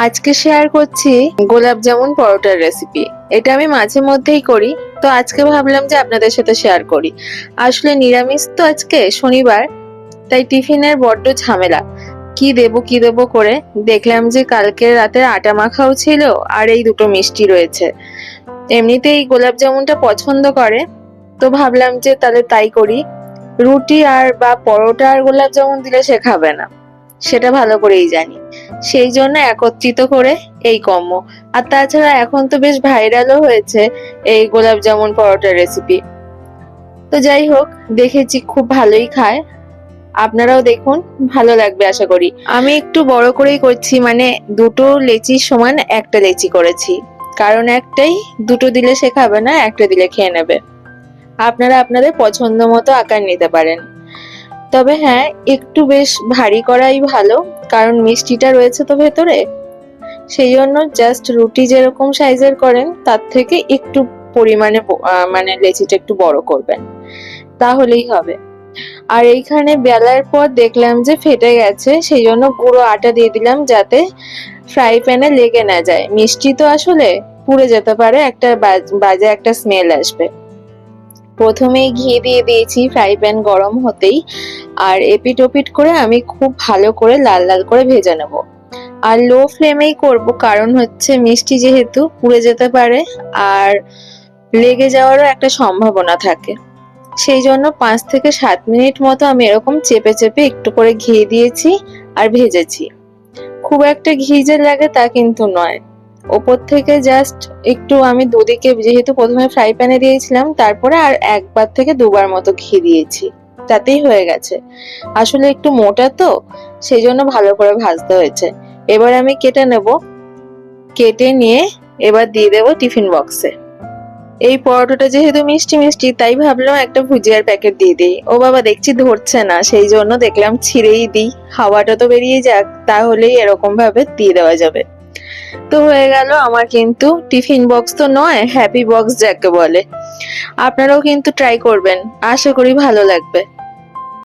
আজকে শেয়ার করছি গোলাপ জামুন পরোটার রেসিপি। এটা আমি মাঝে মধ্যেই করি, তো আজকে ভাবলাম যে আপনাদের সাথে শেয়ার করি। আসলে নিরামিষ তো, আজকে শনিবার, তাই টিফিনের বড্ড ঝামেলা। কি দেবো করে দেখলাম যে কালকে রাতের আটা মাখাও ছিল, আর এই দুটো মিষ্টি রয়েছে। এমনিতেই গোলাপ জামুনটা পছন্দ করে, তো ভাবলাম যে তাহলে তাই করি। রুটি আর বা পরোটা আর গোলাপ জামুন দিলে সে খাবে না, সেটা ভালো করেই জানি। সেই জন্য একত্রিত করে এই কম্বো। আর তাছাড়া এখন তো বেশ ভাইরালও হয়েছে এই গোলাপ জামুন পরোটার রেসিপি। তো যাই হোক, দেখেছি খুব ভালোই খায়। আপনারাও দেখুন, ভালো লাগবে আশা করি। আমি একটু বড় করেই করছি, মানে দুটো লেচির সমান একটা লেচি করেছি, কারণ একটাই, দুটো দিলে সে খাবে না, একটা দিলে খেয়ে নেবে। আপনারা আপনাদের পছন্দ মতো আকার নিতে পারেন। তবে হ্যাঁ, একটু বেশ ভারী করাই ভালো, কারণ মিষ্টিটা রয়েছে তো ভেতরে। সেই জন্য জাস্ট রুটি যেরকম সাইজের করেন তার থেকে একটু পরিমাণে মানে লেচিটা একটু বড় করবেন, তাহলেই হবে। আর এইখানে বেলার পর দেখলাম যে ফেটে গেছে, সেই জন্য গুঁড়ো আটা দিয়ে দিলাম যাতে ফ্রাই প্যানে লেগে না যায়। মিষ্টি তো আসলে পুড়ে যেতে পারে, একটা বাজে একটা স্মেল আসবে। প্রথমেই ঘি দিয়ে দিয়েছি ফ্রাই প্যান গরম হতেই, আর এপিট ওপিট করে আমি খুব ভালো করে লাল লাল করে ভেজে নেব। আর লো ফ্লেমেই করব, কারণ হচ্ছে মিষ্টি যেহেতু পুড়ে যেতে পারে আর লেগে যাওয়ারও একটা সম্ভাবনা থাকে। সেই জন্য 5 থেকে 7 মিনিট মতো আমি এরকম চেপে চেপে একটু করে ঘি দিয়েছি আর ভেজেছি। খুব একটা ঘি যে লাগে তা কিন্তু নয়, ওপর থেকে জাস্ট একটু, আমি দুদিকে যেহেতু প্রথমে ফ্রাই প্যানে দিয়েছিলাম, তারপরে আর একবার থেকে দুবার মতো ঘি দিয়েছি, তাতেই হয়ে গেছে। আসলে একটু মোটা তো, সেই জন্য ভালো করে ভাজতে হয়েছে। এবার আমি কেটে নেব, কেটে নিয়ে এবার দিয়ে দেবো টিফিন বক্সে। এই পরোটাটা যেহেতু মিষ্টি মিষ্টি, তাই ভাবলাম একটা ভুজিয়ার প্যাকেট দিয়ে দিই। ও বাবা, দেখছি ধরছে না, সেই জন্য দেখলাম ছিঁড়েই দিই, হাওয়াটা তো বেরিয়ে যাক, তাহলেই এরকম ভাবে দিয়ে দেওয়া যাবে। তো হয়ে গেল আমার কিন্তু টিফিন বক্স তো নয়, হ্যাপি বক্স যাকে বলে। আপনারাও কিন্তু ট্রাই করবেন, আশা করি ভালো লাগবে।